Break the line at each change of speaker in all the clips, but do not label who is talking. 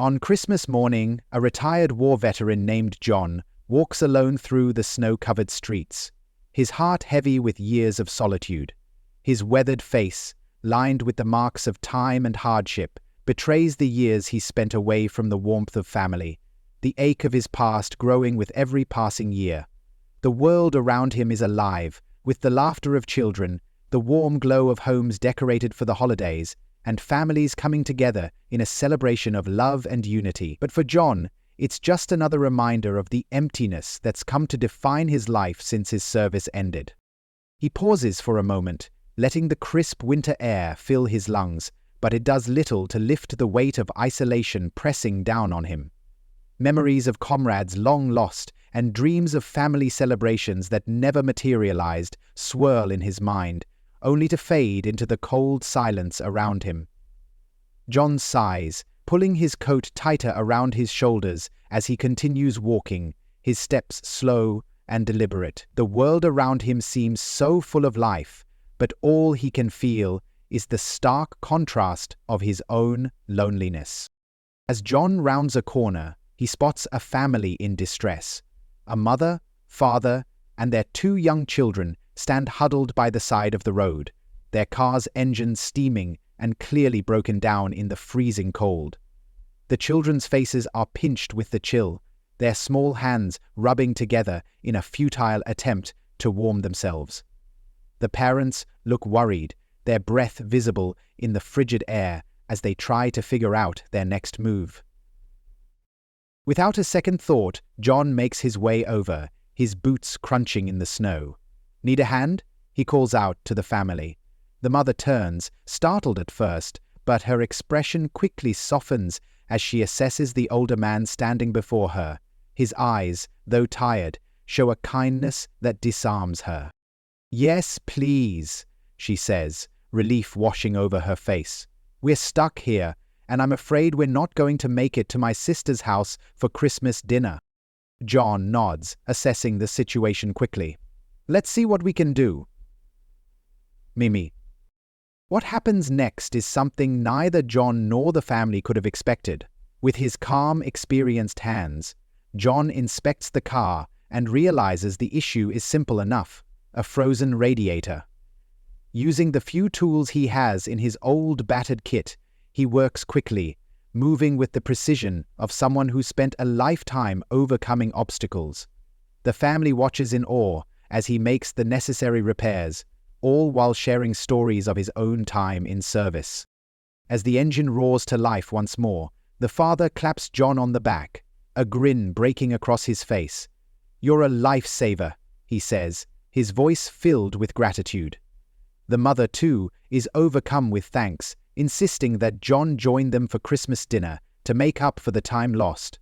On Christmas morning, a retired war veteran named John walks alone through the snow-covered streets, his heart heavy with years of solitude. His weathered face, lined with the marks of time and hardship, betrays the years he spent away from the warmth of family, the ache of his past growing with every passing year. The world around him is alive, with the laughter of children, the warm glow of homes decorated for the holidays, and families coming together in a celebration of love and unity. But for John, it's just another reminder of the emptiness that's come to define his life since his service ended. He pauses for a moment, letting the crisp winter air fill his lungs, but it does little to lift the weight of isolation pressing down on him. Memories of comrades long lost and dreams of family celebrations that never materialized swirl in his mind, only to fade into the cold silence around him. John sighs, pulling his coat tighter around his shoulders as he continues walking, his steps slow and deliberate. The world around him seems so full of life, but all he can feel is the stark contrast of his own loneliness. As John rounds a corner, he spots a family in distress. A mother, father, and their 2 young children stand huddled by the side of the road, their car's engines steaming and clearly broken down in the freezing cold. The children's faces are pinched with the chill, their small hands rubbing together in a futile attempt to warm themselves. The parents look worried, their breath visible in the frigid air as they try to figure out their next move. Without a second thought, John makes his way over, his boots crunching in the snow. "Need a hand?" he calls out to the family. The mother turns, startled at first, but her expression quickly softens as she assesses the older man standing before her. His eyes, though tired, show a kindness that disarms her. "Yes, please," she says, relief washing over her face. "We're stuck here, and I'm afraid we're not going to make it to my sister's house for Christmas dinner." John nods, assessing the situation quickly. "Let's see what we can do." Mimi. What happens next is something neither John nor the family could have expected. With his calm, experienced hands, John inspects the car and realizes the issue is simple enough: a frozen radiator. Using the few tools he has in his old battered kit, he works quickly, moving with the precision of someone who spent a lifetime overcoming obstacles. The family watches in awe as he makes the necessary repairs, all while sharing stories of his own time in service. As the engine roars to life once more, the father claps John on the back, a grin breaking across his face. "You're a lifesaver," he says, his voice filled with gratitude. The mother, too, is overcome with thanks, insisting that John join them for Christmas dinner to make up for the time lost.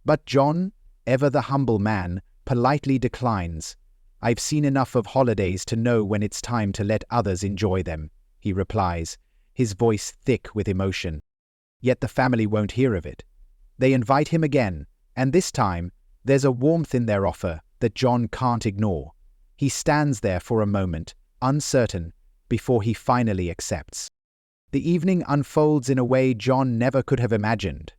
But John, ever the humble man, politely declines. "I've seen enough of holidays to know when it's time to let others enjoy them," he replies, his voice thick with emotion. Yet the family won't hear of it. They invite him again, and this time, there's a warmth in their offer that John can't ignore. He stands there for a moment, uncertain, before he finally accepts. The evening unfolds in a way John never could have imagined.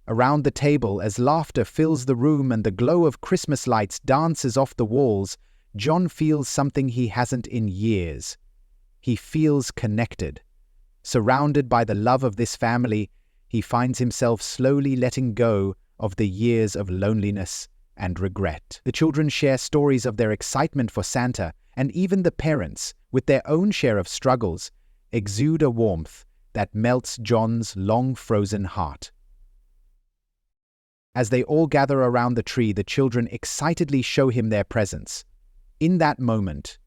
Around the table, as laughter fills the room and the glow of Christmas lights dances off the walls, John feels something he hasn't in years. He feels connected. Surrounded by the love of this family, he finds himself slowly letting go of the years of loneliness and regret. The children share stories of their excitement for Santa, and even the parents, with their own share of struggles, exude a warmth that melts John's long-frozen heart. As they all gather around the tree, the children excitedly show him their presents. In that moment,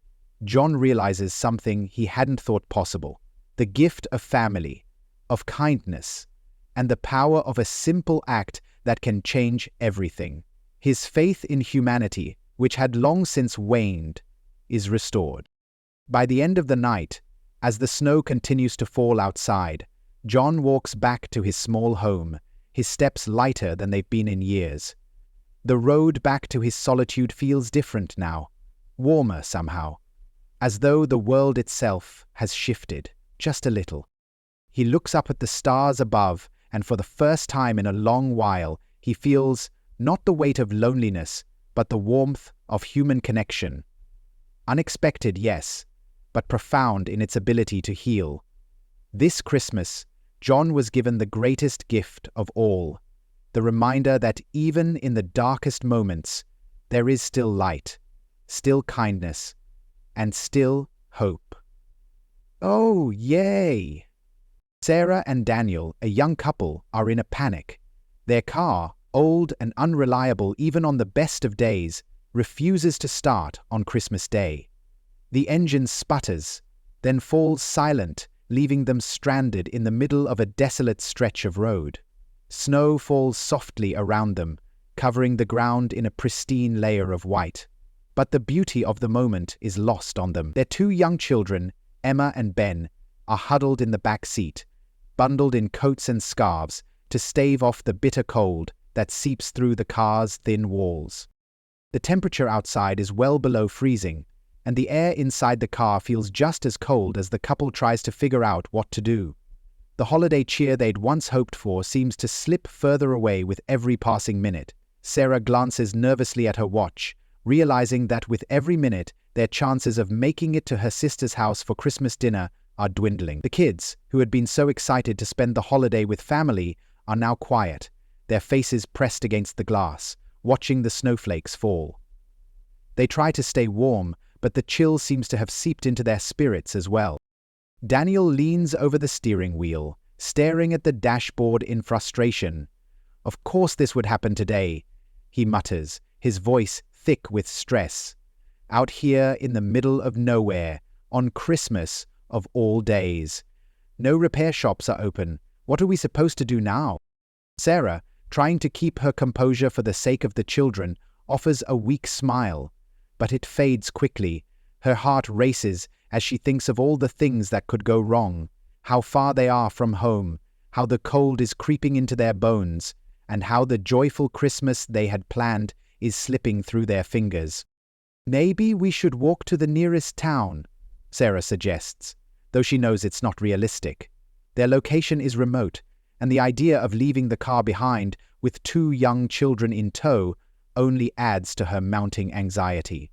John realizes something he hadn't thought possible: the gift of family, of kindness, and the power of a simple act that can change everything. His faith in humanity, which had long since waned, is restored. By the end of the night, as the snow continues to fall outside, John walks back to his small home, his steps lighter than they've been in years. The road back to his solitude feels different now, warmer somehow, as though the world itself has shifted just a little. He looks up at the stars above and for the first time in a long while, he feels not the weight of loneliness, but the warmth of human connection. Unexpected, yes, but profound in its ability to heal. This Christmas, John was given the greatest gift of all, the reminder that even in the darkest moments, there is still light, still kindness, and still hope. Oh, yay! Sarah and Daniel, a young couple, are in a panic. Their car, old and unreliable even on the best of days, refuses to start on Christmas Day. The engine sputters, then falls silent, leaving them stranded in the middle of a desolate stretch of road. Snow falls softly around them, covering the ground in a pristine layer of white. But the beauty of the moment is lost on them. Their two young children, Emma and Ben, are huddled in the back seat, bundled in coats and scarves to stave off the bitter cold that seeps through the car's thin walls. The temperature outside is well below freezing, and the air inside the car feels just as cold as the couple tries to figure out what to do. The holiday cheer they'd once hoped for seems to slip further away with every passing minute. Sarah glances nervously at her watch, realizing that with every minute, their chances of making it to her sister's house for Christmas dinner are dwindling. The kids, who had been so excited to spend the holiday with family, are now quiet, their faces pressed against the glass, watching the snowflakes fall. They try to stay warm, but the chill seems to have seeped into their spirits as well. Daniel leans over the steering wheel, staring at the dashboard in frustration. "Of course this would happen today," he mutters, his voice thick with stress. "Out here in the middle of nowhere, on Christmas of all days. No repair shops are open. What are we supposed to do now?" Sarah, trying to keep her composure for the sake of the children, offers a weak smile, but it fades quickly. Her heart races as she thinks of all the things that could go wrong, how far they are from home, how the cold is creeping into their bones, and how the joyful Christmas they had planned is slipping through their fingers. "Maybe we should walk to the nearest town," Sarah suggests, though she knows it's not realistic. Their location is remote, and the idea of leaving the car behind with two young children in tow only adds to her mounting anxiety.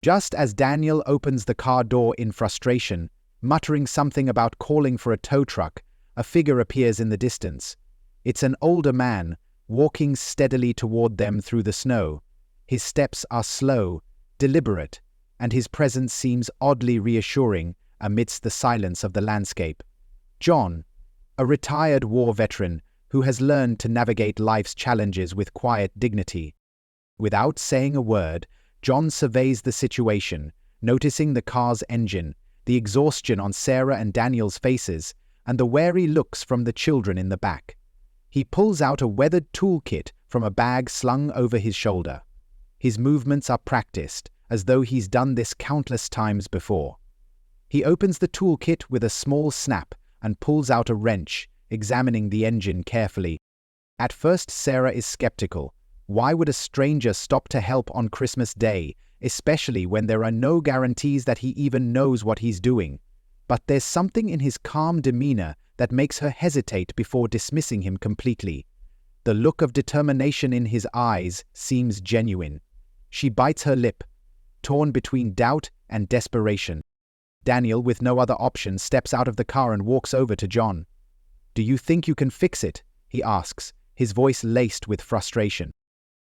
Just as Daniel opens the car door in frustration, muttering something about calling for a tow truck, a figure appears in the distance. It's an older man, walking steadily toward them through the snow. His steps are slow, deliberate, and his presence seems oddly reassuring amidst the silence of the landscape. John, a retired war veteran who has learned to navigate life's challenges with quiet dignity. Without saying a word, John surveys the situation, noticing the car's engine, the exhaustion on Sarah and Daniel's faces, and the wary looks from the children in the back. He pulls out a weathered toolkit from a bag slung over his shoulder. His movements are practiced, as though he's done this countless times before. He opens the toolkit with a small snap and pulls out a wrench, examining the engine carefully. At first, Sarah is skeptical. Why would a stranger stop to help on Christmas Day, especially when there are no guarantees that he even knows what he's doing? But there's something in his calm demeanor that makes her hesitate before dismissing him completely. The look of determination in his eyes seems genuine. She bites her lip, torn between doubt and desperation. Daniel, with no other option, steps out of the car and walks over to John. "Do you think you can fix it?" he asks, his voice laced with frustration.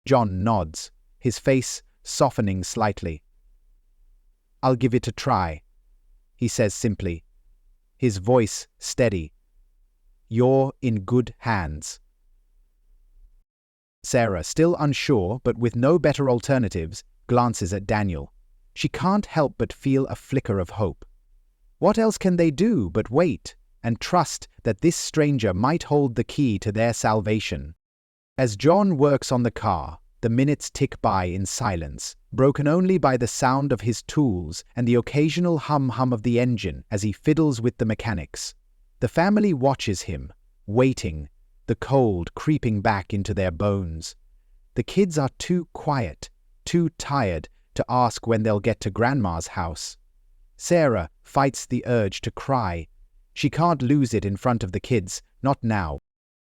John nods, his face softening slightly. "I'll give it a try," he says simply, his voice steady. "You're in good hands." Sarah, still unsure but with no better alternatives, glances at Daniel. She can't help but feel a flicker of hope. What else can they do but wait and trust that this stranger might hold the key to their salvation? As John works on the car, the minutes tick by in silence, broken only by the sound of his tools and the occasional hum of the engine as he fiddles with the mechanics. The family watches him, waiting, the cold creeping back into their bones. The kids are too quiet, too tired to ask when they'll get to Grandma's house. Sarah fights the urge to cry. She can't lose it in front of the kids, not now.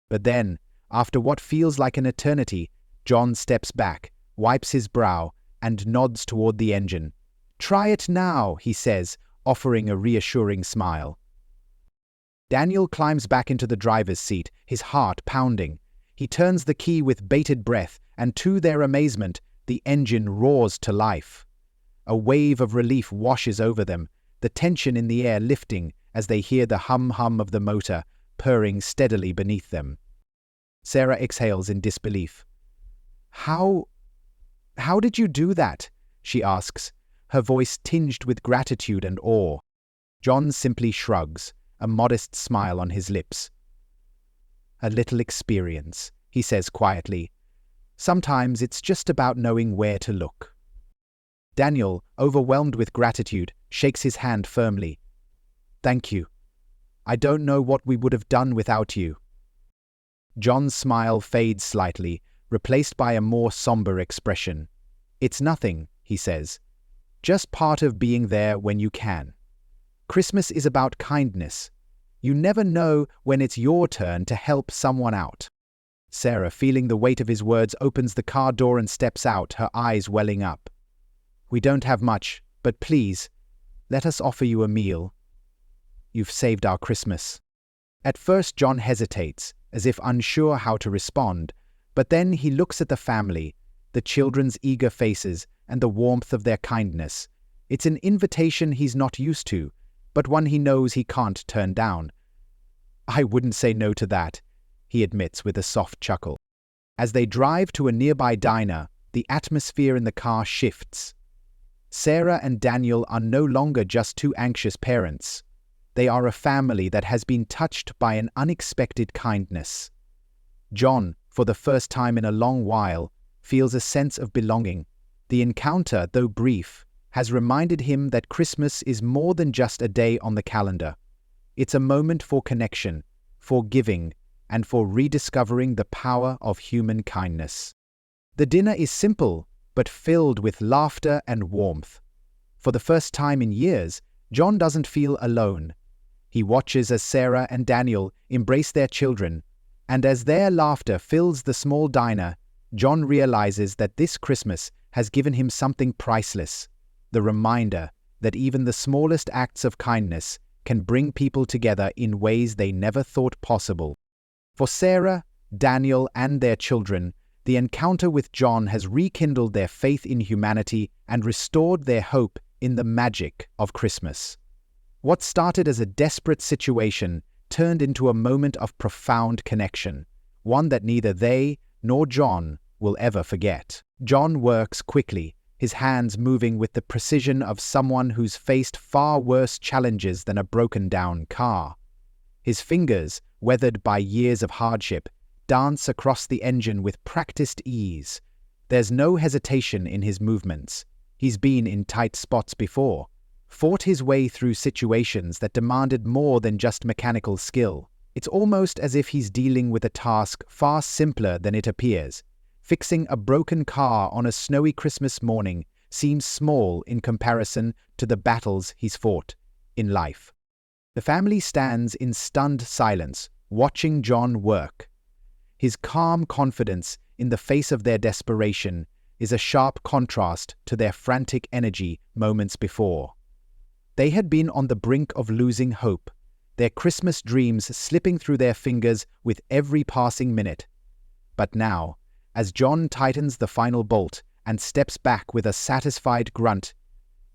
But then, after what feels like an eternity, John steps back, wipes his brow, and nods toward the engine. "Try it now," he says, offering a reassuring smile. Daniel climbs back into the driver's seat, his heart pounding. He turns the key with bated breath, and to their amazement, the engine roars to life. A wave of relief washes over them, the tension in the air lifting as they hear the hum-hum of the motor purring steadily beneath them. Sarah exhales in disbelief. How did you do that?" she asks, her voice tinged with gratitude and awe. John simply shrugs, a modest smile on his lips. "A little experience," he says quietly. "Sometimes it's just about knowing where to look." Daniel, overwhelmed with gratitude, shakes his hand firmly. "Thank you. I don't know what we would have done without you." John's smile fades slightly, replaced by a more somber expression. "It's nothing," he says. "Just part of being there when you can. Christmas is about kindness. You never know when it's your turn to help someone out." Sarah, feeling the weight of his words, opens the car door and steps out, her eyes welling up. "We don't have much, but please, let us offer you a meal. You've saved our Christmas." At first, John hesitates, as if unsure how to respond, but then he looks at the family, the children's eager faces, and the warmth of their kindness. It's an invitation he's not used to, but one he knows he can't turn down. "I wouldn't say no to that," he admits with a soft chuckle. As they drive to a nearby diner, the atmosphere in the car shifts. Sarah and Daniel are no longer just two anxious parents. They are a family that has been touched by an unexpected kindness. John, for the first time in a long while, feels a sense of belonging. The encounter, though brief, has reminded him that Christmas is more than just a day on the calendar. It's a moment for connection, for giving, and for rediscovering the power of human kindness. The dinner is simple, but filled with laughter and warmth. For the first time in years, John doesn't feel alone. He watches as Sarah and Daniel embrace their children, and as their laughter fills the small diner, John realizes that this Christmas has given him something priceless, the reminder that even the smallest acts of kindness can bring people together in ways they never thought possible. For Sarah, Daniel, and their children, the encounter with John has rekindled their faith in humanity and restored their hope in the magic of Christmas. What started as a desperate situation turned into a moment of profound connection, one that neither they nor John will ever forget. John works quickly, his hands moving with the precision of someone who's faced far worse challenges than a broken-down car. His fingers, weathered by years of hardship, dance across the engine with practiced ease. There's no hesitation in his movements. He's been in tight spots before, fought his way through situations that demanded more than just mechanical skill. It's almost as if he's dealing with a task far simpler than it appears. Fixing a broken car on a snowy Christmas morning seems small in comparison to the battles he's fought in life. The family stands in stunned silence, watching John work. His calm confidence in the face of their desperation is a sharp contrast to their frantic energy moments before. They had been on the brink of losing hope, their Christmas dreams slipping through their fingers with every passing minute. But now, as John tightens the final bolt and steps back with a satisfied grunt,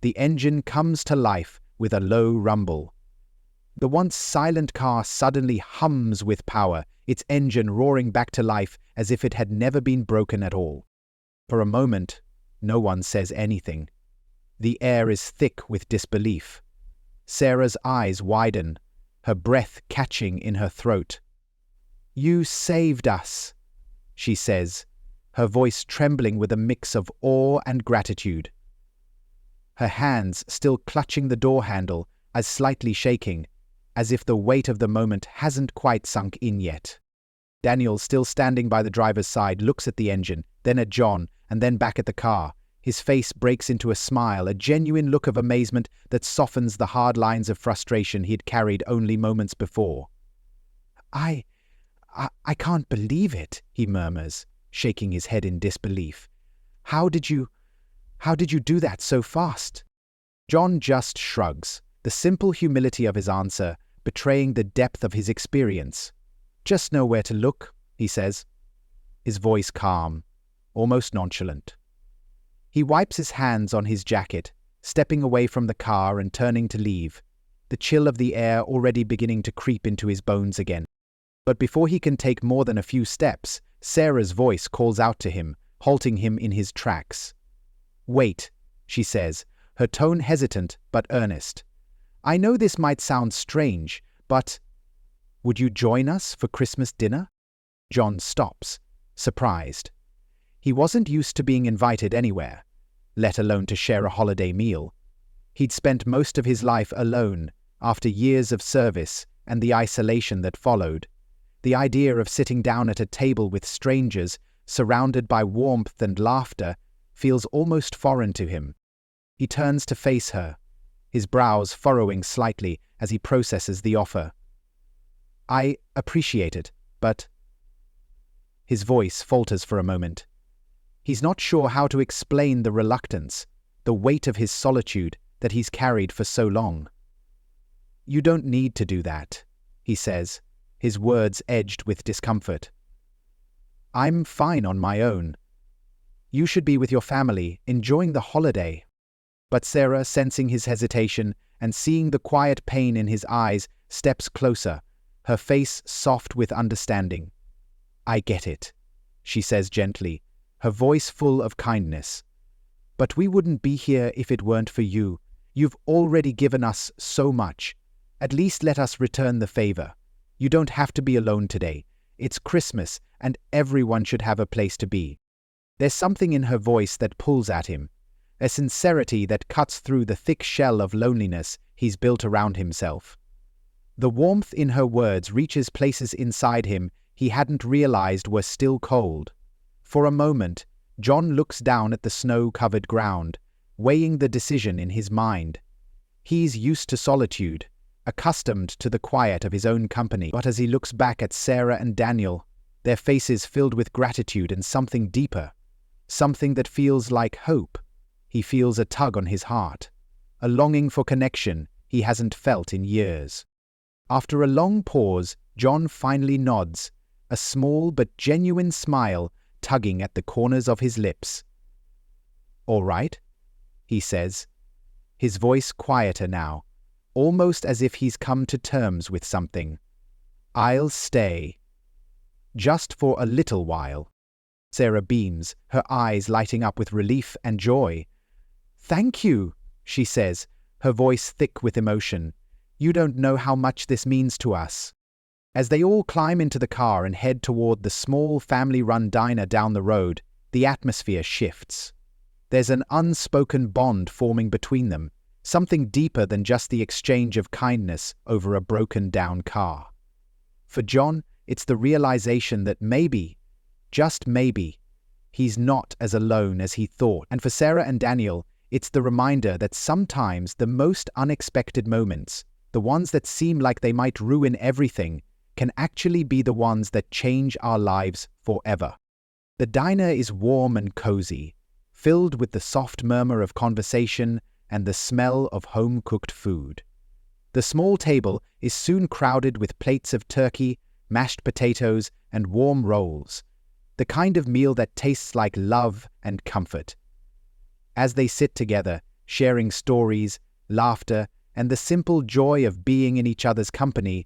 the engine comes to life with a low rumble. The once silent car suddenly hums with power, its engine roaring back to life as if it had never been broken at all. For a moment, no one says anything. The air is thick with disbelief. Sarah's eyes widen, her breath catching in her throat. "You saved us," she says, her voice trembling with a mix of awe and gratitude. Her hands still clutching the door handle as slightly shaking, as if the weight of the moment hasn't quite sunk in yet. Daniel, still standing by the driver's side, looks at the engine, then at John, and then back at the car. His face breaks into a smile, a genuine look of amazement that softens the hard lines of frustration he'd carried only moments before. I I can't believe it, he murmurs, shaking his head in disbelief. How did you do that so fast? John just shrugs, the simple humility of his answer betraying the depth of his experience. Just know where to look, he says, his voice calm, almost nonchalant. He wipes his hands on his jacket, stepping away from the car and turning to leave, the chill of the air already beginning to creep into his bones again. But before he can take more than a few steps, Sarah's voice calls out to him, halting him in his tracks. "Wait," she says, her tone hesitant but earnest. "I know this might sound strange, but would you join us for Christmas dinner?" John stops, surprised. He wasn't used to being invited anywhere, let alone to share a holiday meal. He'd spent most of his life alone, after years of service and the isolation that followed. The idea of sitting down at a table with strangers, surrounded by warmth and laughter, feels almost foreign to him. He turns to face her, his brows furrowing slightly as he processes the offer. "I appreciate it, but—" His voice falters for a moment. He's not sure how to explain the reluctance, the weight of his solitude that he's carried for so long. "You don't need to do that," he says, his words edged with discomfort. "I'm fine on my own. You should be with your family, enjoying the holiday." But Sarah, sensing his hesitation and seeing the quiet pain in his eyes, steps closer, her face soft with understanding. "I get it," she says gently, her voice full of kindness. "But we wouldn't be here if it weren't for you. You've already given us so much. At least let us return the favor. You don't have to be alone today. It's Christmas, and everyone should have a place to be." There's something in her voice that pulls at him, a sincerity that cuts through the thick shell of loneliness he's built around himself. The warmth in her words reaches places inside him he hadn't realized were still cold. For a moment, John looks down at the snow-covered ground, weighing the decision in his mind. He's used to solitude, accustomed to the quiet of his own company, but as he looks back at Sarah and Daniel, their faces filled with gratitude and something deeper, something that feels like hope, he feels a tug on his heart, a longing for connection he hasn't felt in years. After a long pause, John finally nods, a small but genuine smile tugging at the corners of his lips. "All right," he says, his voice quieter now, almost as if he's come to terms with something. "I'll stay. Just for a little while." Sarah beams, her eyes lighting up with relief and joy. "Thank you," she says, her voice thick with emotion. "You don't know how much this means to us." As they all climb into the car and head toward the small family-run diner down the road, the atmosphere shifts. There's an unspoken bond forming between them, something deeper than just the exchange of kindness over a broken-down car. For John, it's the realization that maybe, just maybe, he's not as alone as he thought. And for Sarah and Daniel, it's the reminder that sometimes the most unexpected moments, the ones that seem like they might ruin everything, can actually be the ones that change our lives forever. The diner is warm and cozy, filled with the soft murmur of conversation and the smell of home-cooked food. The small table is soon crowded with plates of turkey, mashed potatoes, and warm rolls, the kind of meal that tastes like love and comfort. As they sit together, sharing stories, laughter, and the simple joy of being in each other's company,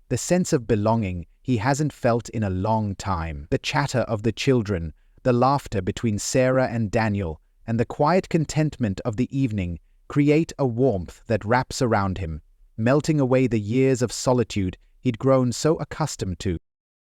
the sense of belonging he hasn't felt in a long time, the chatter of the children, the laughter between Sarah and Daniel, and the quiet contentment of the evening create a warmth that wraps around him, melting away the years of solitude he'd grown so accustomed to.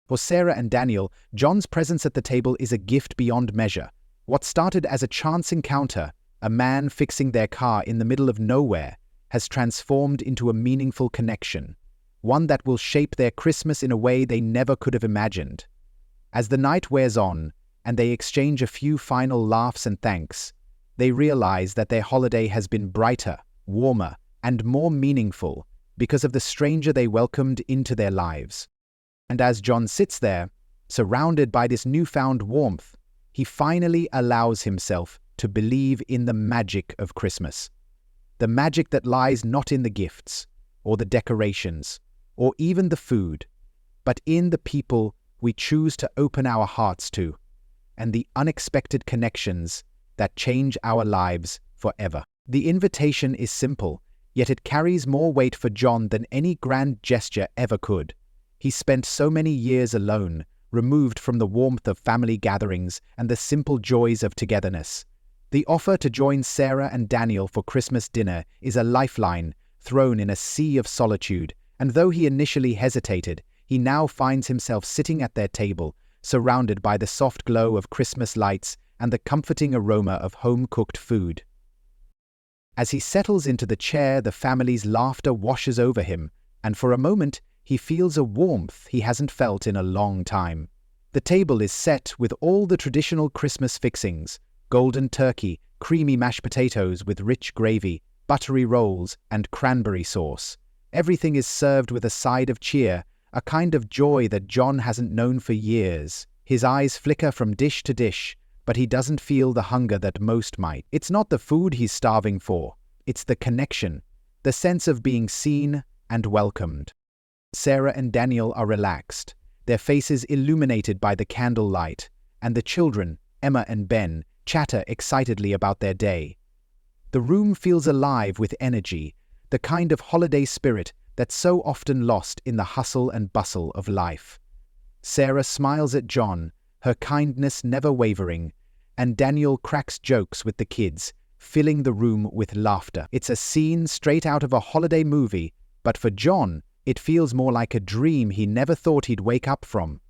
For Sarah and Daniel, John's presence at the table is a gift beyond measure. What started as a chance encounter, a man fixing their car in the middle of nowhere, has transformed into a meaningful connection, one that will shape their Christmas in a way they never could have imagined. As the night wears on, and they exchange a few final laughs and thanks, they realize that their holiday has been brighter, warmer, and more meaningful because of the stranger they welcomed into their lives. And as John sits there, surrounded by this newfound warmth, he finally allows himself to believe in the magic of Christmas. The magic that lies not in the gifts, or the decorations, or even the food, but in the people we choose to open our hearts to, and the unexpected connections that change our lives forever. The invitation is simple, yet it carries more weight for John than any grand gesture ever could. He spent so many years alone, removed from the warmth of family gatherings and the simple joys of togetherness. The offer to join Sarah and Daniel for Christmas dinner is a lifeline thrown in a sea of solitude, and though he initially hesitated, he now finds himself sitting at their table, surrounded by the soft glow of Christmas lights and the comforting aroma of home-cooked food. As he settles into the chair, the family's laughter washes over him, and for a moment, he feels a warmth he hasn't felt in a long time. The table is set with all the traditional Christmas fixings: golden turkey, creamy mashed potatoes with rich gravy, buttery rolls, and cranberry sauce. Everything is served with a side of cheer, a kind of joy that John hasn't known for years. His eyes flicker from dish to dish, but he doesn't feel the hunger that most might. It's not the food he's starving for, it's the connection, the sense of being seen and welcomed. Sarah and Daniel are relaxed, their faces illuminated by the candlelight, and the children, Emma and Ben, chatter excitedly about their day. The room feels alive with energy, the kind of holiday spirit that's so often lost in the hustle and bustle of life. Sarah smiles at John, her kindness never wavering, and Daniel cracks jokes with the kids, filling the room with laughter. It's a scene straight out of a holiday movie, but for John, it feels more like a dream he never thought he'd wake up from.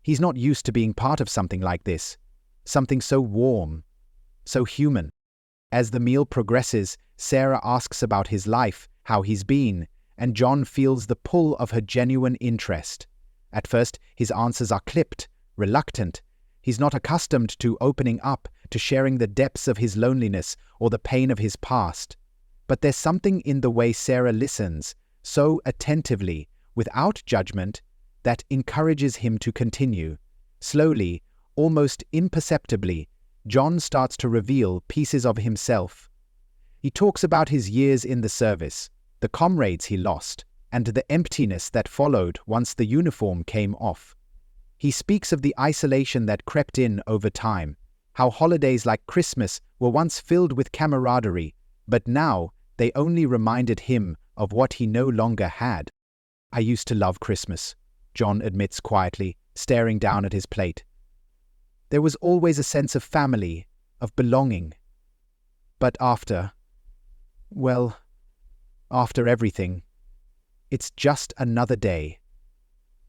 He's not used to being part of something like this, something so warm, so human. As the meal progresses, Sarah asks about his life, how he's been, and John feels the pull of her genuine interest. At first, his answers are clipped, reluctant. He's not accustomed to opening up, to sharing the depths of his loneliness or the pain of his past. But there's something in the way Sarah listens, so attentively, without judgment, that encourages him to continue. Slowly, almost imperceptibly, John starts to reveal pieces of himself. He talks about his years in the service, the comrades he lost, and the emptiness that followed once the uniform came off. He speaks of the isolation that crept in over time, how holidays like Christmas were once filled with camaraderie, but now they only reminded him of what he no longer had. "I used to love Christmas," John admits quietly, staring down at his plate. "There was always a sense of family, of belonging. But after everything, it's just another day.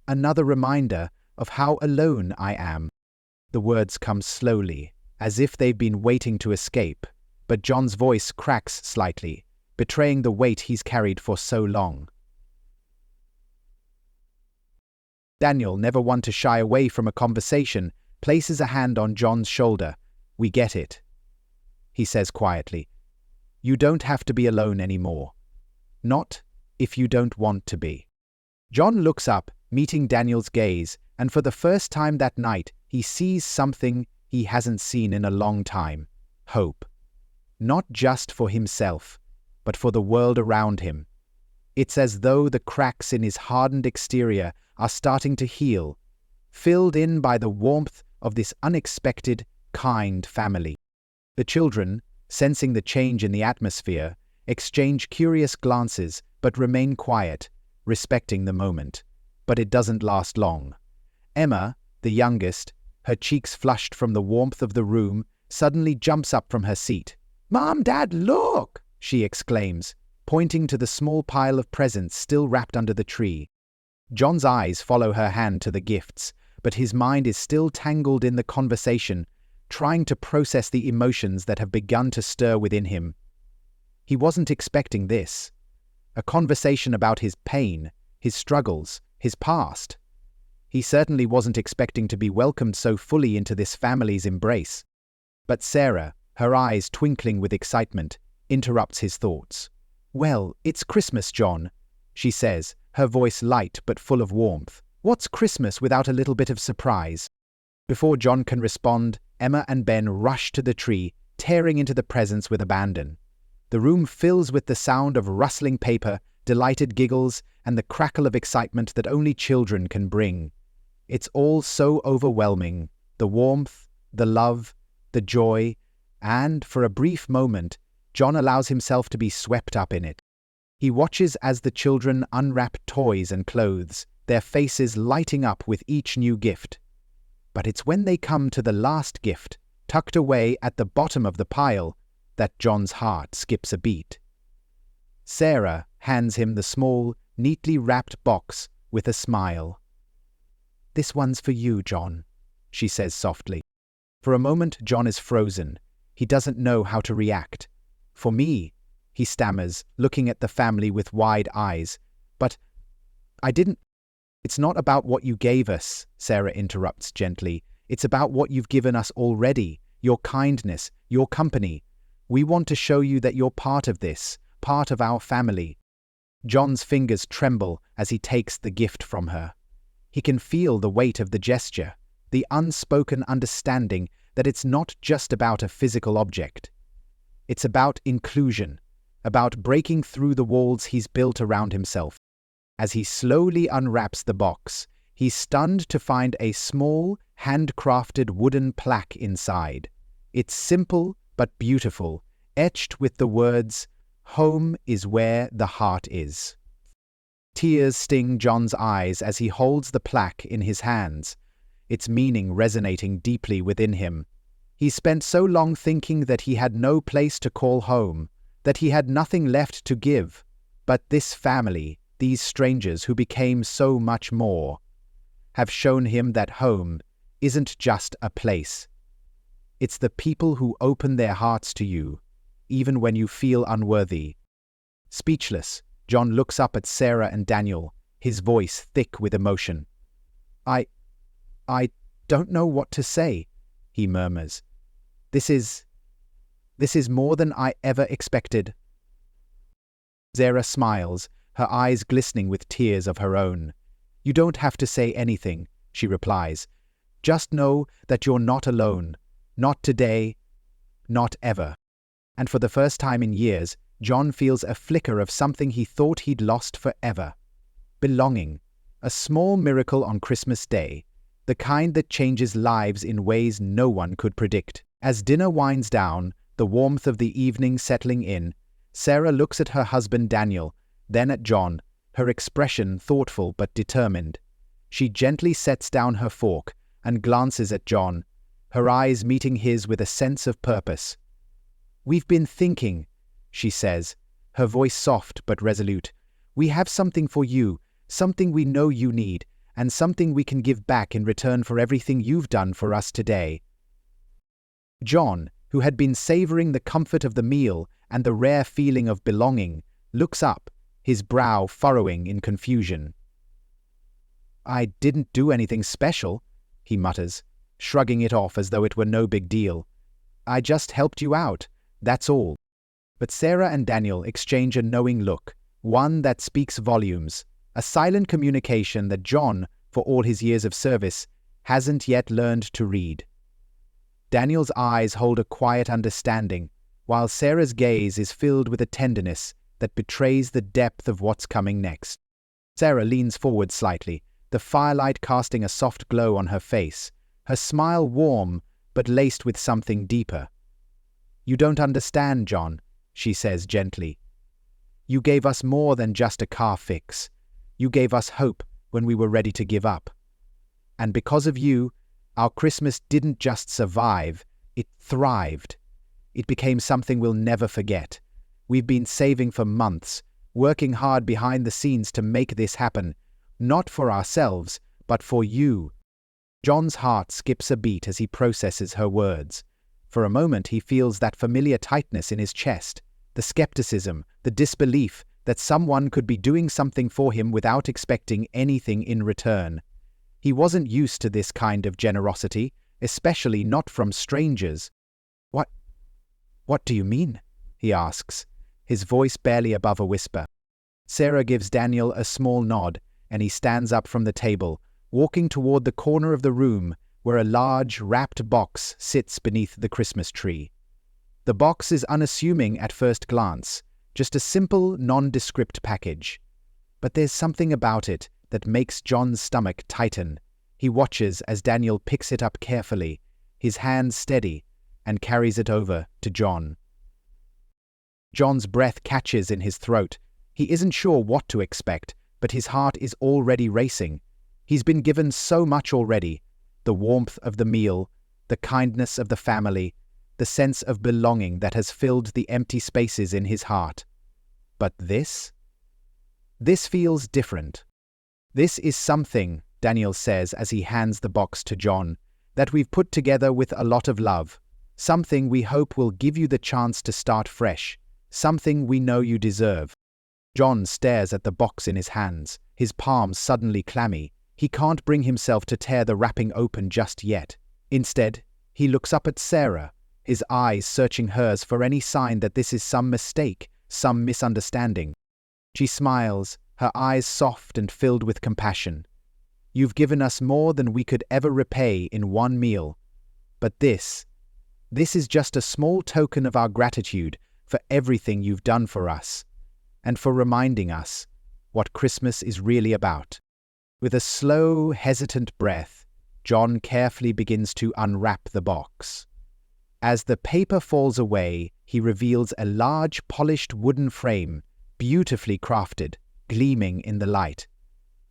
Another reminder of how alone I am." The words come slowly, as if they've been waiting to escape, but John's voice cracks slightly, betraying the weight he's carried for so long. Daniel, never one to shy away from a conversation, places a hand on John's shoulder. "We get it," he says quietly. "You don't have to be alone anymore. Not if you don't want to be." John looks up, meeting Daniel's gaze, and for the first time that night, he sees something he hasn't seen in a long time: hope. Not just for himself, but for the world around him. It's as though the cracks in his hardened exterior are starting to heal, filled in by the warmth of this unexpected, kind family. The children, sensing the change in the atmosphere, exchange curious glances but remain quiet, respecting the moment. But it doesn't last long. Emma, the youngest, her cheeks flushed from the warmth of the room, suddenly jumps up from her seat. "Mom, Dad, look!" she exclaims, pointing to the small pile of presents still wrapped under the tree. John's eyes follow her hand to the gifts, but his mind is still tangled in the conversation, trying to process the emotions that have begun to stir within him. He wasn't expecting this. A conversation about his pain, his struggles, his past. He certainly wasn't expecting to be welcomed so fully into this family's embrace. But Sarah, her eyes twinkling with excitement, interrupts his thoughts. "Well, it's Christmas, John," she says, her voice light but full of warmth. What's Christmas without a little bit of surprise? Before John can respond, Emma and Ben rush to the tree, tearing into the presents with abandon. The room fills with the sound of rustling paper, delighted giggles, and the crackle of excitement that only children can bring. It's all so overwhelming, the warmth, the love, the joy, and, for a brief moment, John allows himself to be swept up in it. He watches as the children unwrap toys and clothes, their faces lighting up with each new gift. But it's when they come to the last gift, tucked away at the bottom of the pile, that John's heart skips a beat. Sarah hands him the small, neatly wrapped box with a smile. "This one's for you, John," she says softly. For a moment, John is frozen. He doesn't know how to react. "For me," he stammers, looking at the family with wide eyes. "But I didn't—" "It's not about what you gave us," Sarah interrupts gently. "It's about what you've given us already, your kindness, your company. We want to show you that you're part of this, part of our family." John's fingers tremble as he takes the gift from her. He can feel the weight of the gesture, the unspoken understanding that it's not just about a physical object. It's about inclusion, about breaking through the walls he's built around himself. As he slowly unwraps the box, he's stunned to find a small, handcrafted wooden plaque inside. It's simple but beautiful, etched with the words, "Home is where the heart is." Tears sting John's eyes as he holds the plaque in his hands, its meaning resonating deeply within him. He spent so long thinking that he had no place to call home, that he had nothing left to give. But this family, these strangers who became so much more, have shown him that home isn't just a place. It's the people who open their hearts to you, even when you feel unworthy. Speechless, John looks up at Sarah and Daniel, his voice thick with emotion. I don't know what to say," he murmurs. This is more than I ever expected." Sarah smiles, her eyes glistening with tears of her own. "You don't have to say anything," she replies. "Just know that you're not alone. Not today, not ever." And for the first time in years, John feels a flicker of something he thought he'd lost forever. Belonging. A small miracle on Christmas Day, the kind that changes lives in ways no one could predict. As dinner winds down, the warmth of the evening settling in, Sarah looks at her husband Daniel, then at John, her expression thoughtful but determined. She gently sets down her fork and glances at John, her eyes meeting his with a sense of purpose. "We've been thinking," she says, her voice soft but resolute. "We have something for you, something we know you need, and something we can give back in return for everything you've done for us today." John, who had been savoring the comfort of the meal and the rare feeling of belonging, looks up, his brow furrowing in confusion. "I didn't do anything special," he mutters, shrugging it off as though it were no big deal. "I just helped you out, that's all." But Sarah and Daniel exchange a knowing look, one that speaks volumes, a silent communication that John, for all his years of service, hasn't yet learned to read. Daniel's eyes hold a quiet understanding, while Sarah's gaze is filled with a tenderness that betrays the depth of what's coming next. Sarah leans forward slightly, the firelight casting a soft glow on her face, her smile warm but laced with something deeper. "You don't understand, John," she says gently. "You gave us more than just a car fix. You gave us hope when we were ready to give up. And because of you, our Christmas didn't just survive, it thrived. It became something we'll never forget. We've been saving for months, working hard behind the scenes to make this happen, not for ourselves, but for you." John's heart skips a beat as he processes her words. For a moment he feels that familiar tightness in his chest, the skepticism, the disbelief that someone could be doing something for him without expecting anything in return. He wasn't used to this kind of generosity, especially not from strangers. What do you mean?" he asks, his voice barely above a whisper. Sarah gives Daniel a small nod, and he stands up from the table, walking toward the corner of the room where a large, wrapped box sits beneath the Christmas tree. The box is unassuming at first glance, just a simple, nondescript package. But there's something about it that makes John's stomach tighten. He watches as Daniel picks it up carefully, his hands steady, and carries it over to John. John's breath catches in his throat. He isn't sure what to expect, but his heart is already racing. He's been given so much already: the warmth of the meal, the kindness of the family, the sense of belonging that has filled the empty spaces in his heart. But this? This feels different. This is something, Daniel says as he hands the box to John, that we've put together with a lot of love. Something we hope will give you the chance to start fresh. Something we know you deserve. John stares at the box in his hands, his palms suddenly clammy. He can't bring himself to tear the wrapping open just yet. Instead, he looks up at Sarah, his eyes searching hers for any sign that this is some mistake, some misunderstanding. She smiles, her eyes soft and filled with compassion. "You've given us more than we could ever repay in one meal. But this is just a small token of our gratitude for everything you've done for us, and for reminding us what Christmas is really about." With a slow, hesitant breath, John carefully begins to unwrap the box. As the paper falls away, he reveals a large, polished wooden frame, beautifully crafted, gleaming in the light.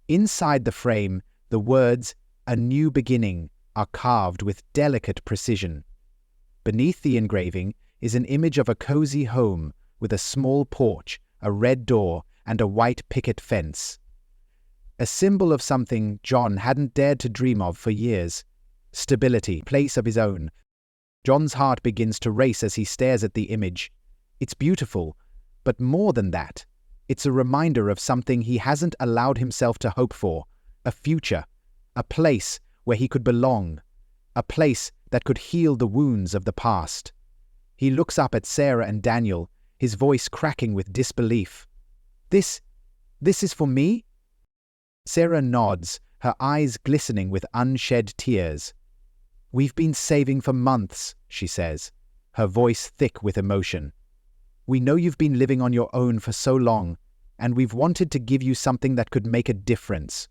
Inside the frame, the words, "A New Beginning," are carved with delicate precision. Beneath the engraving is an image of a cozy home with a small porch, a red door, and a white picket fence. A symbol of something John hadn't dared to dream of for years: stability, place of his own. John's heart begins to race as he stares at the image. It's beautiful, but more than that, it's a reminder of something he hasn't allowed himself to hope for: a future, a place where he could belong, a place that could heal the wounds of the past. He looks up at Sarah and Daniel, his voice cracking with disbelief. This is for me?" Sarah nods, her eyes glistening with unshed tears. "We've been saving for months," she says, her voice thick with emotion. "We know you've been living on your own for so long, and we've wanted to give you something that could make a difference.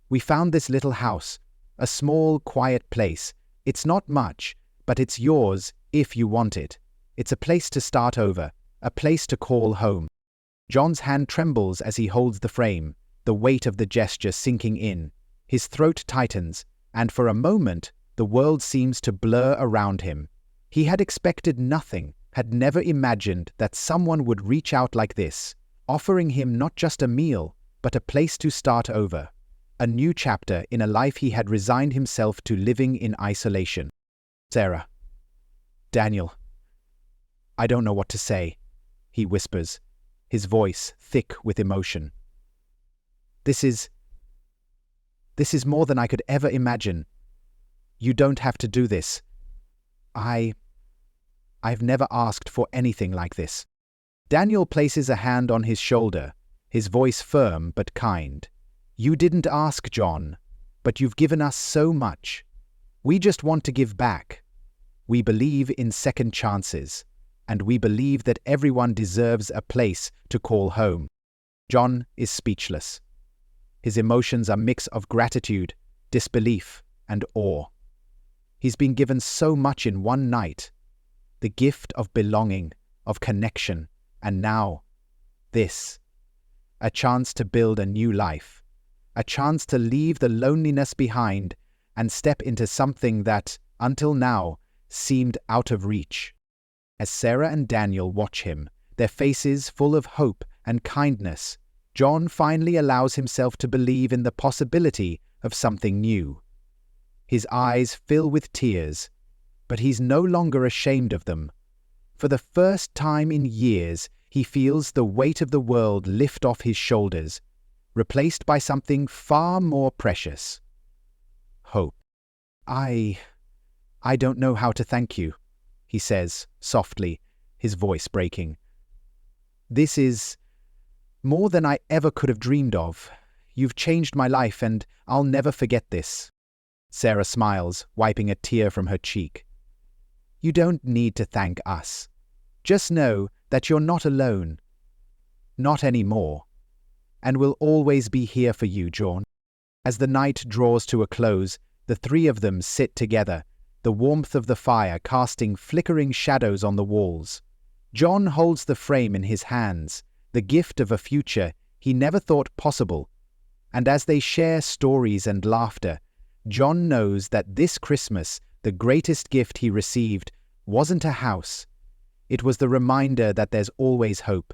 We found this little house, a small, quiet place. It's not much, but it's yours if you want it. It's a place to start over, a place to call home." John's hand trembles as he holds the frame, the weight of the gesture sinking in. His throat tightens, and for a moment, the world seems to blur around him. He had expected nothing, had never imagined that someone would reach out like this, offering him not just a meal, but a place to start over. A new chapter in a life he had resigned himself to living in isolation. "Sarah, Daniel, I don't know what to say," he whispers, his voice thick with emotion. This is more than I could ever imagine. You don't have to do this. I've never asked for anything like this." Daniel places a hand on his shoulder, his voice firm but kind. "You didn't ask, John, but you've given us so much. We just want to give back. We believe in second chances, and we believe that everyone deserves a place to call home." John is speechless. His emotions are a mix of gratitude, disbelief, and awe. He's been given so much in one night: the gift of belonging, of connection, and now, this. A chance to build a new life. A chance to leave the loneliness behind and step into something that, until now, seemed out of reach. As Sarah and Daniel watch him, their faces full of hope and kindness, John finally allows himself to believe in the possibility of something new. His eyes fill with tears, but he's no longer ashamed of them. For the first time in years, he feels the weight of the world lift off his shoulders, replaced by something far more precious: hope. I don't know how to thank you," he says softly, his voice breaking. "This is more than I ever could have dreamed of. you've changed my life and I'll never forget this." Sarah smiles, wiping a tear from her cheek. "You don't need to thank us. Just know that you're not alone. Not anymore. And we'll always be here for you, John." As the night draws to a close, the three of them sit together, the warmth of the fire casting flickering shadows on the walls. John holds the frame in his hands, the gift of a future he never thought possible. And as they share stories and laughter, John knows that this Christmas, the greatest gift he received wasn't a house. It was the reminder that there's always hope.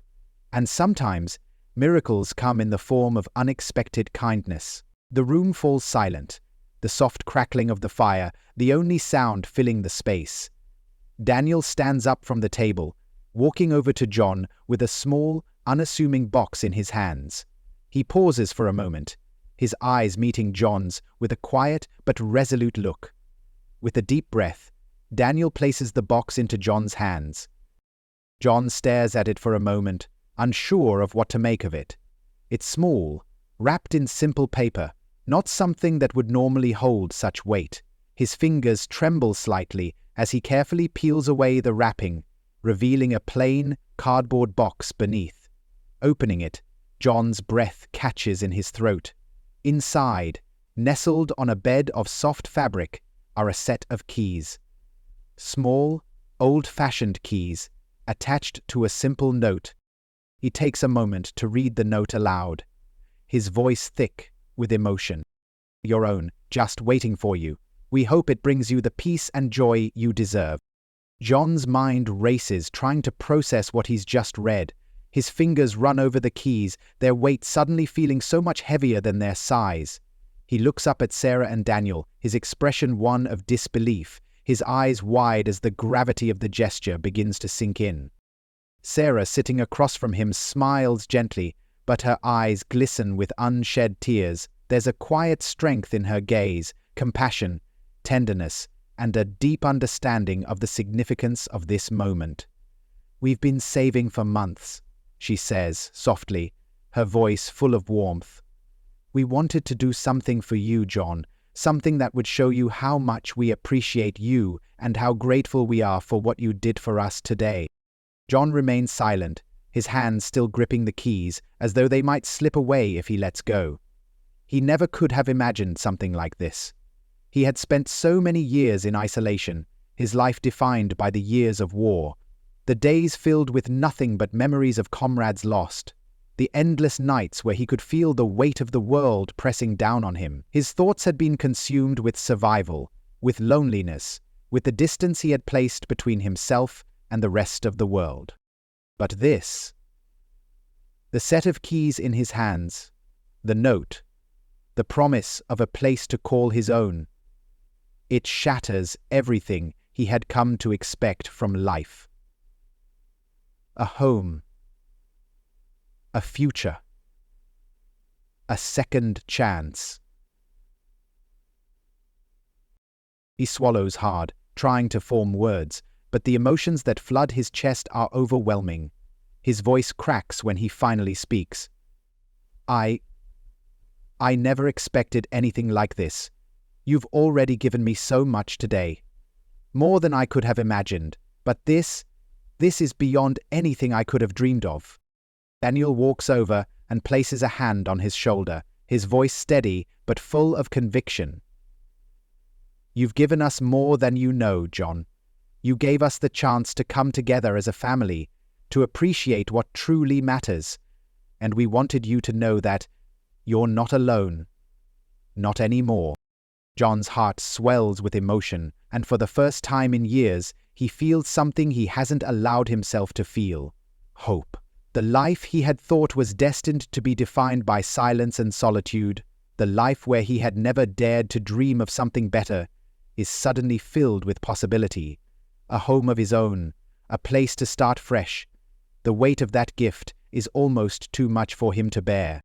And sometimes, miracles come in the form of unexpected kindness. The room falls silent, the soft crackling of the fire, the only sound filling the space. Daniel stands up from the table, walking over to John with a small, unassuming box in his hands. He pauses for a moment, his eyes meeting John's with a quiet but resolute look. With a deep breath, Daniel places the box into John's hands. John stares at it for a moment, unsure of what to make of it. It's small, wrapped in simple paper, not something that would normally hold such weight. His fingers tremble slightly as he carefully peels away the wrapping, revealing a plain, cardboard box beneath. Opening it, John's breath catches in his throat. Inside, nestled on a bed of soft fabric, are a set of keys. Small, old-fashioned keys, attached to a simple note. He takes a moment to read the note aloud, his voice thick with emotion. "Your own, just waiting for you. We hope it brings you the peace and joy you deserve." John's mind races, trying to process what he's just read. His fingers run over the keys, their weight suddenly feeling so much heavier than their size. He looks up at Sarah and Daniel, his expression one of disbelief, his eyes wide as the gravity of the gesture begins to sink in. Sarah, sitting across from him, smiles gently, but her eyes glisten with unshed tears. There's a quiet strength in her gaze, compassion, tenderness, and a deep understanding of the significance of this moment. "We've been saving for months," she says softly, her voice full of warmth. "We wanted to do something for you, John, something that would show you how much we appreciate you and how grateful we are for what you did for us today." John remains silent, his hands still gripping the keys, as though they might slip away if he lets go. He never could have imagined something like this. He had spent so many years in isolation, his life defined by the years of war, the days filled with nothing but memories of comrades lost, the endless nights where he could feel the weight of the world pressing down on him. His thoughts had been consumed with survival, with loneliness, with the distance he had placed between himself and the rest of the world. But this, the set of keys in his hands, the note, the promise of a place to call his own, it shatters everything he had come to expect from life. A home, a future, a second chance. He swallows hard, trying to form words, but the emotions that flood his chest are overwhelming. His voice cracks when he finally speaks. I never expected anything like this. You've already given me so much today. More than I could have imagined, but this is beyond anything I could have dreamed of." Daniel walks over and places a hand on his shoulder, his voice steady but full of conviction. "You've given us more than you know, John. You gave us the chance to come together as a family, to appreciate what truly matters, and we wanted you to know that you're not alone. Not anymore." John's heart swells with emotion, and for the first time in years, he feels something he hasn't allowed himself to feel: hope. The life he had thought was destined to be defined by silence and solitude, the life where he had never dared to dream of something better, is suddenly filled with possibility. A home of his own, a place to start fresh. The weight of that gift is almost too much for him to bear.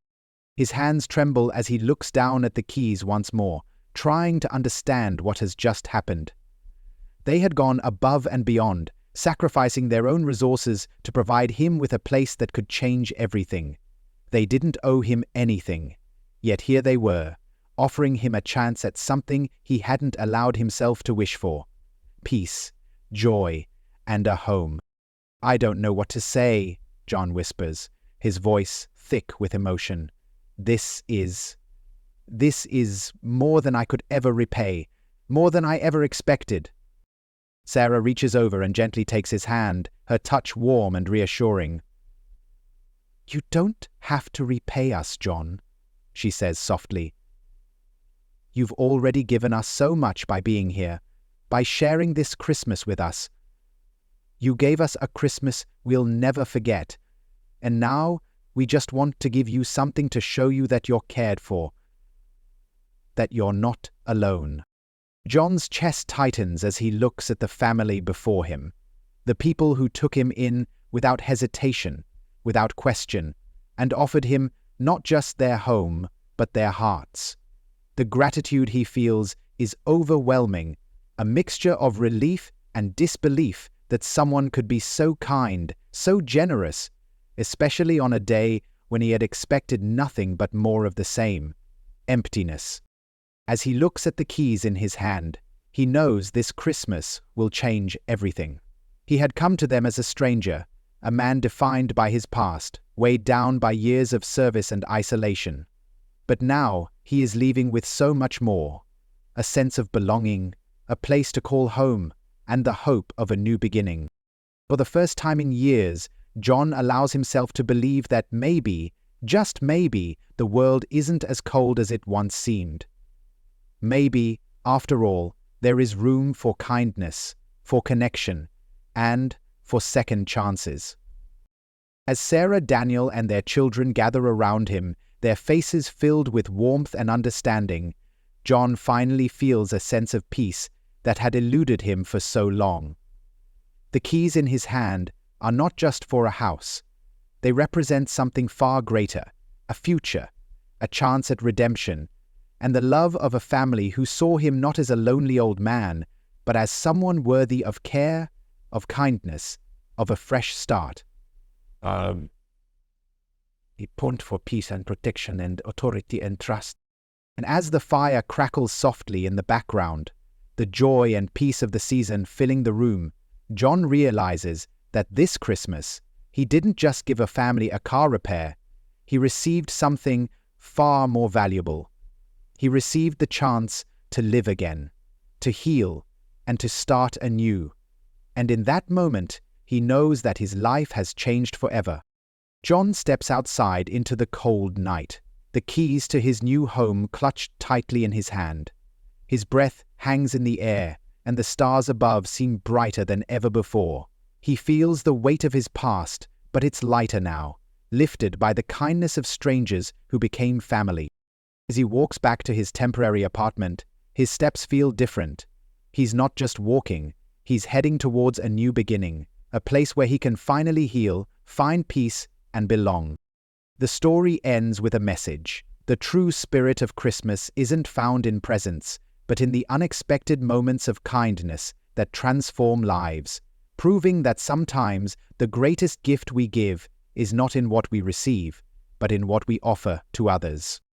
His hands tremble as he looks down at the keys once more, trying to understand what has just happened. They had gone above and beyond, sacrificing their own resources to provide him with a place that could change everything. They didn't owe him anything. Yet here they were, offering him a chance at something he hadn't allowed himself to wish for. Peace, joy, and a home. "I don't know what to say," John whispers, his voice thick with emotion. This is more than I could ever repay, more than I ever expected." Sarah reaches over and gently takes his hand, her touch warm and reassuring. "You don't have to repay us, John," she says softly. "You've already given us so much by being here, by sharing this Christmas with us. You gave us a Christmas we'll never forget, and now we just want to give you something to show you that you're cared for, that you're not alone." John's chest tightens as he looks at the family before him, the people who took him in without hesitation, without question, and offered him not just their home, but their hearts. The gratitude he feels is overwhelming, a mixture of relief and disbelief that someone could be so kind, so generous, especially on a day when he had expected nothing but more of the same, emptiness. As he looks at the keys in his hand, he knows this Christmas will change everything. He had come to them as a stranger, a man defined by his past, weighed down by years of service and isolation. But now he is leaving with so much more, a sense of belonging, a place to call home, and the hope of a new beginning. For the first time in years, John allows himself to believe that maybe, just maybe, the world isn't as cold as it once seemed. Maybe, after all, there is room for kindness, for connection, and for second chances. As Sarah, Daniel, and their children gather around him, their faces filled with warmth and understanding, John finally feels a sense of peace that had eluded him for so long. The keys in his hand are not just for a house. They represent something far greater, a future, a chance at redemption, and the love of a family who saw him not as a lonely old man, but as someone worthy of care, of kindness, of a fresh start. A point for peace and protection and authority and trust. And as the fire crackles softly in the background, the joy and peace of the season filling the room, John realizes that this Christmas, he didn't just give a family a car repair, he received something far more valuable. He received the chance to live again, to heal, and to start anew. And in that moment, he knows that his life has changed forever. John steps outside into the cold night, the keys to his new home clutched tightly in his hand. His breath hangs in the air, and the stars above seem brighter than ever before. He feels the weight of his past, but it's lighter now, lifted by the kindness of strangers who became family. As he walks back to his temporary apartment, his steps feel different. He's not just walking, he's heading towards a new beginning, a place where he can finally heal, find peace, and belong. The story ends with a message. The true spirit of Christmas isn't found in presents, but in the unexpected moments of kindness that transform lives, proving that sometimes the greatest gift we give is not in what we receive, but in what we offer to others.